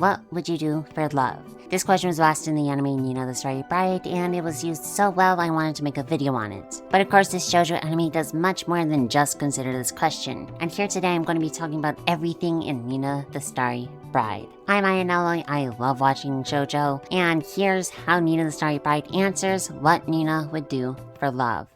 what would you do for love? This question was asked in the anime Nina the Starry Bride, and it was used so well I wanted to make a video on it. But of course, this shoujo anime does much more than just consider this question. And here today I'm going to be talking about everything in Nina the Starry Bride. I'm Ayanello, I love watching shoujo, and here's how Nina the Starry Bride answers what Nina would do for love.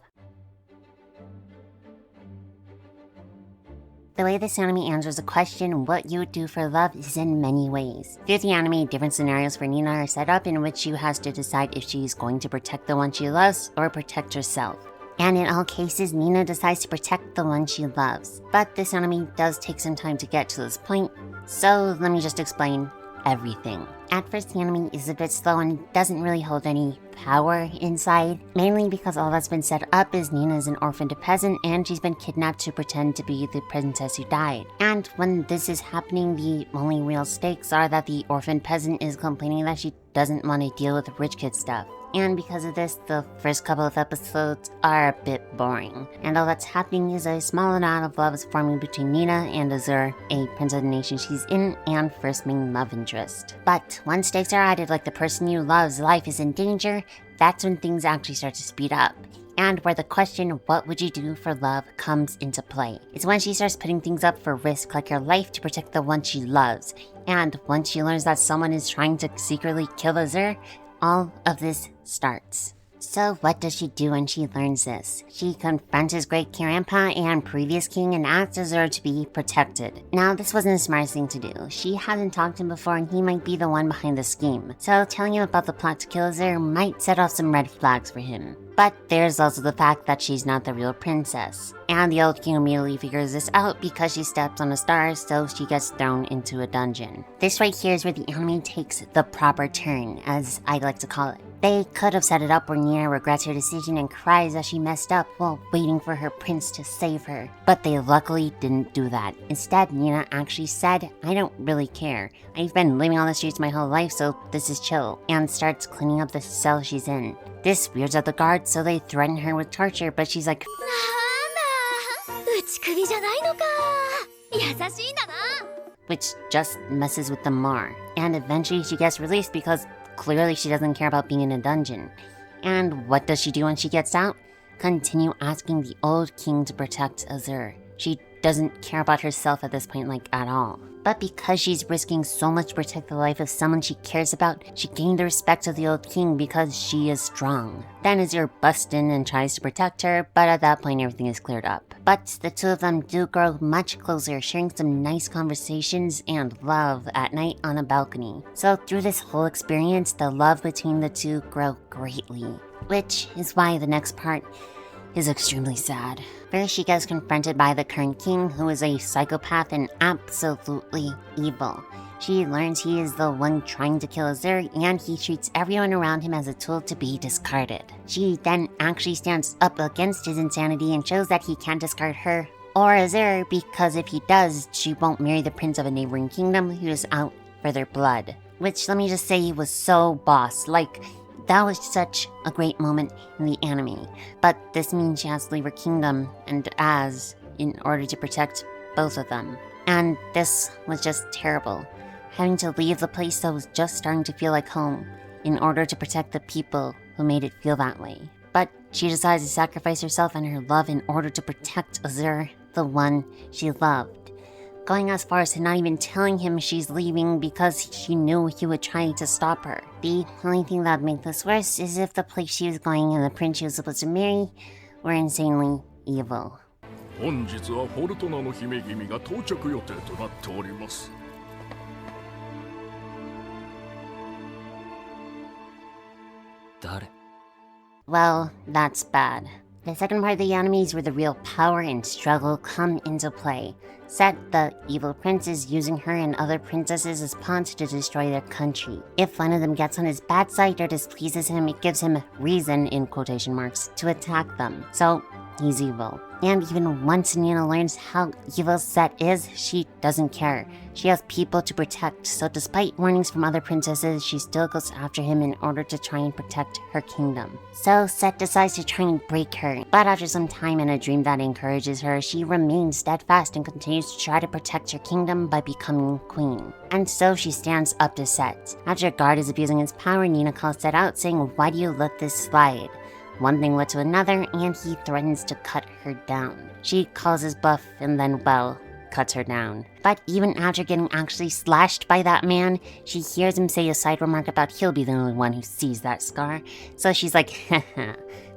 The way this anime answers the question, what you would do for love, is in many ways. Through the anime, different scenarios for Nina are set up in which she has to decide if she's going to protect the one she loves or protect herself. And in all cases, Nina decides to protect the one she loves. But this anime does take some time to get to this point, so let me just explain everything. At first, the anime is a bit slow and doesn't really hold any power inside, mainly because all that's been set up is Nina is an orphaned peasant and she's been kidnapped to pretend to be the princess who died. And when this is happening, the only real stakes are that the orphaned peasant is complaining that she doesn't want to deal with rich kid stuff. And because of this, the first couple of episodes are a bit boring. And all that's happening is a small amount of love is forming between Nina and Azur, a prince of the nation she's in, and first main love interest. But when stakes are added, like the person you love's life is in danger, that's when things actually start to speed up. And where the question, what would you do for love, comes into play. It's when she starts putting things up for risk, like her life, to protect the one she loves. And once she learns that someone is trying to secretly kill Azur, all of this starts. So what does she do when she learns this? She confronts his great grandpa and previous king and asks Azur to be protected. Now, this wasn't the smartest thing to do. She hasn't talked to him before and he might be the one behind the scheme. So telling him about the plot to kill Azur might set off some red flags for him. But there's also the fact that she's not the real princess. And the old king immediately figures this out because she steps on a star, so she gets thrown into a dungeon. This right here is where the anime takes the proper turn, as I like to call it. They could have set it up where Nina regrets her decision and cries that she messed up while waiting for her prince to save her. But they luckily didn't do that. Instead, Nina actually said, I don't really care. I've been living on the streets my whole life, so this is chill. And starts cleaning up the cell she's in. This weirds out the guards, so they threaten her with torture, but she's like, which just messes with them more. And eventually she gets released because clearly she doesn't care about being in a dungeon. And what does she do when she gets out? Continue asking the old king to protect Azur. She doesn't care about herself at this point, like, at all. But because she's risking so much to protect the life of someone she cares about, she gained the respect of the old king because she is strong. Then Azur busts in and tries to protect her, but at that point everything is cleared up. But the two of them do grow much closer, sharing some nice conversations and love at night on a balcony. So through this whole experience, the love between the two grow greatly. Which is why the next part is extremely sad. First, she gets confronted by the current king, who is a psychopath and absolutely evil. She learns he is the one trying to kill Azur, and he treats everyone around him as a tool to be discarded. She then actually stands up against his insanity and shows that he can't discard her or Azur, because if he does, she won't marry the prince of a neighboring kingdom who is out for their blood. Which, let me just say, was so boss. Like, that was such a great moment in the anime. But this means she has to leave her kingdom and in order to protect both of them. And this was just terrible. Having to leave the place that was just starting to feel like home in order to protect the people who made it feel that way. But she decides to sacrifice herself and her love in order to protect Azur, the one she loved. Going as far as to not even telling him she's leaving because she knew he would try to stop her. The only thing that would make this worse is if the place she was going and the prince she was supposed to marry were insanely evil. 本日はフォルトナの姫君が到着予定となっております。誰? Well, that's bad. The second part of the anime is where the real power and struggle come into play. Set, the evil prince is using her and other princesses as pawns to destroy their country. If one of them gets on his bad side or displeases him, it gives him reason, in quotation marks, to attack them. So he's evil. And even once Nina learns how evil Set is, she doesn't care. She has people to protect, so despite warnings from other princesses, she still goes after him in order to try and protect her kingdom. So Set decides to try and break her, but after some time and a dream that encourages her, she remains steadfast and continues to try to protect her kingdom by becoming queen. And so she stands up to Set. After a guard is abusing his power, Nina calls Set out, saying, "Why do you let this slide?" One thing led to another, and he threatens to cut her down. She calls his bluff and then, well, cuts her down. But even after getting actually slashed by that man, she hears him say a side remark about he'll be the only one who sees that scar. So she's like, haha,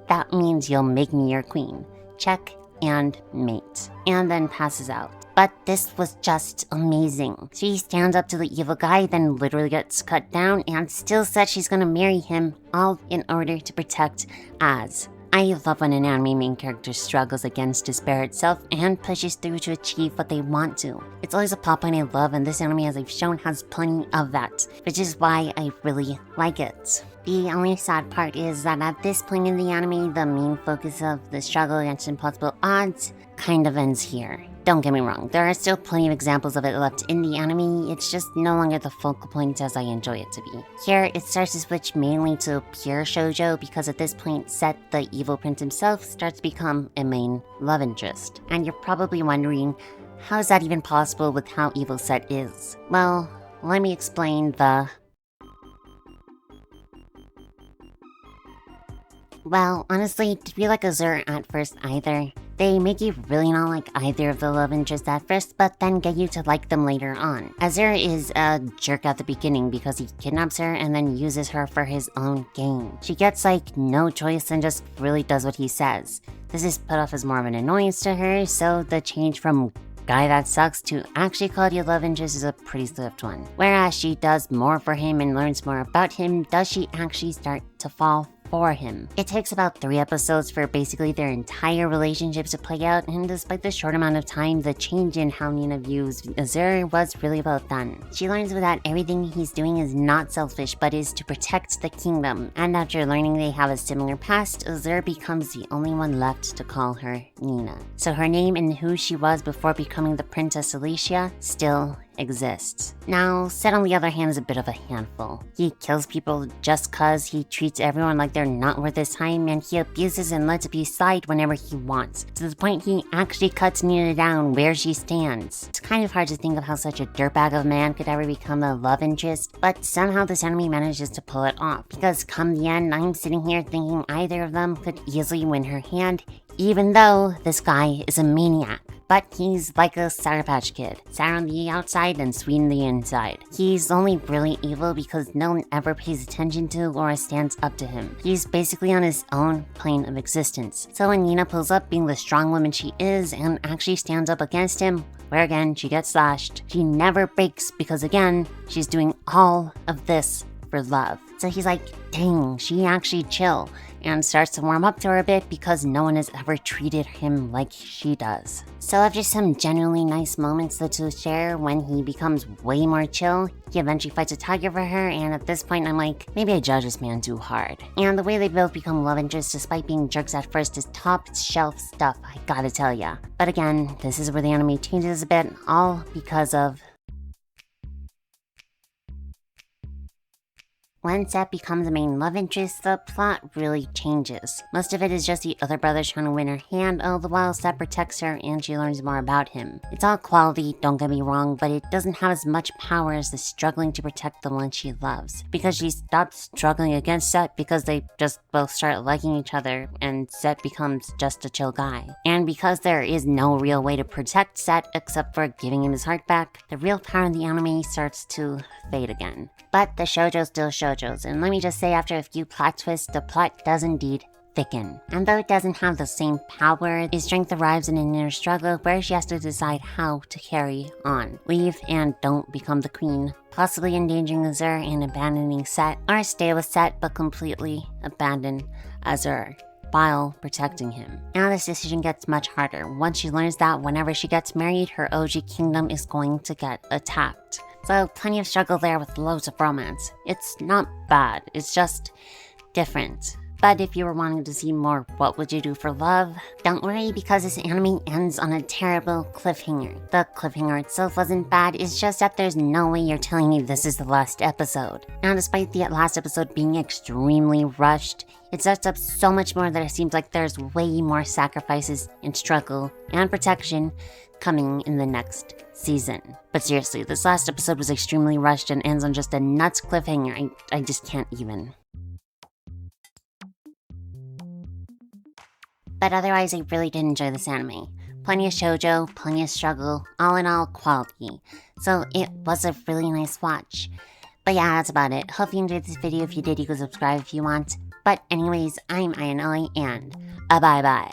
that means you'll make me your queen. Check and mate. And then passes out. But this was just amazing. She stands up to the evil guy, then literally gets cut down, and still said she's gonna marry him, all in order to protect Az. I love when an anime main character struggles against despair itself and pushes through to achieve what they want to. It's always a plot point I love, and this anime, as I've shown, has plenty of that, which is why I really like it. The only sad part is that at this point in the anime, the main focus of the struggle against impossible odds kind of ends here. Don't get me wrong, there are still plenty of examples of it left in the anime, it's just no longer the focal point as I enjoy it to be. Here, it starts to switch mainly to pure shoujo because at this point, Set, the evil prince himself, starts to become a main love interest. And you're probably wondering, how is that even possible with how evil Set is? Well, let me explain the... Well, honestly, to be like Azure at first either. They make you really not like either of the love interests at first, but then get you to like them later on. Azure is a jerk at the beginning because he kidnaps her and then uses her for his own gain. She gets like no choice and just really does what he says. This is put off as more of an annoyance to her, so the change from guy that sucks to actually called your love interest is a pretty swift one. Whereas she does more for him and learns more about him, does she actually start to fall for him. It takes about 3 episodes for basically their entire relationship to play out, and despite the short amount of time, the change in how Nina views Azure was really well done. She learns that everything he's doing is not selfish, but is to protect the kingdom, and after learning they have a similar past, Azure becomes the only one left to call her Nina. So her name and who she was before becoming the Princess Alicia still exists. Now, Set on the other hand is a bit of a handful. He kills people just cause, he treats everyone like they're not worth his time, and he abuses and lets abuse slide whenever he wants, to the point he actually cuts Nina down where she stands. It's kind of hard to think of how such a dirtbag of a man could ever become a love interest, but somehow this anime manages to pull it off, because come the end, I'm sitting here thinking either of them could easily win her hand, even though this guy is a maniac. But he's like a Sour Patch Kid, sour on the outside and sweet on the inside. He's only really evil because no one ever pays attention to or stands up to him. He's basically on his own plane of existence. So when Nina pulls up being the strong woman she is and actually stands up against him, where again she gets slashed, she never breaks because again, she's doing all of this for love. So he's like, dang, she actually chill, and starts to warm up to her a bit because no one has ever treated him like she does. So after some genuinely nice moments the two share, when he becomes way more chill, he eventually fights a tiger for her, and at this point I'm like, maybe I judge this man too hard. And the way they both become love interests despite being jerks at first is top shelf stuff, I gotta tell ya. But again, this is where the anime changes a bit, all because of when Set becomes the main love interest, the plot really changes. Most of it is just the other brother trying to win her hand, all the while Set protects her and she learns more about him. It's all quality, don't get me wrong, but it doesn't have as much power as the struggling to protect the one she loves. Because she stops struggling against Set because they just both start liking each other and Set becomes just a chill guy. And because there is no real way to protect Set except for giving him his heart back, the real power in the anime starts to fade again. But the shoujo still shoujos, and let me just say after a few plot twists, the plot does indeed thicken. And though it doesn't have the same power, its strength arrives in an inner struggle where she has to decide how to carry on. Leave and don't become the queen, possibly endangering Azure and abandoning Set, or stay with Set but completely abandon Azure while protecting him. Now this decision gets much harder once she learns that whenever she gets married, her OG kingdom is going to get attacked. So plenty of struggle there with loads of romance. It's not bad, it's just different. But if you were wanting to see more what would you do for love, don't worry because this anime ends on a terrible cliffhanger. The cliffhanger itself wasn't bad, it's just that there's no way you're telling me this is the last episode. And despite the last episode being extremely rushed, it sets up so much more that it seems like there's way more sacrifices and struggle and protection coming in the next season. But seriously, this last episode was extremely rushed and ends on just a nuts cliffhanger. I just can't even. But otherwise, I really did enjoy this anime. Plenty of shoujo, plenty of struggle, all in all, quality. So it was a really nice watch. But yeah, that's about it. Hope you enjoyed this video. If you did, you can subscribe if you want. But anyways, I'm Ayanoi, and bye-bye.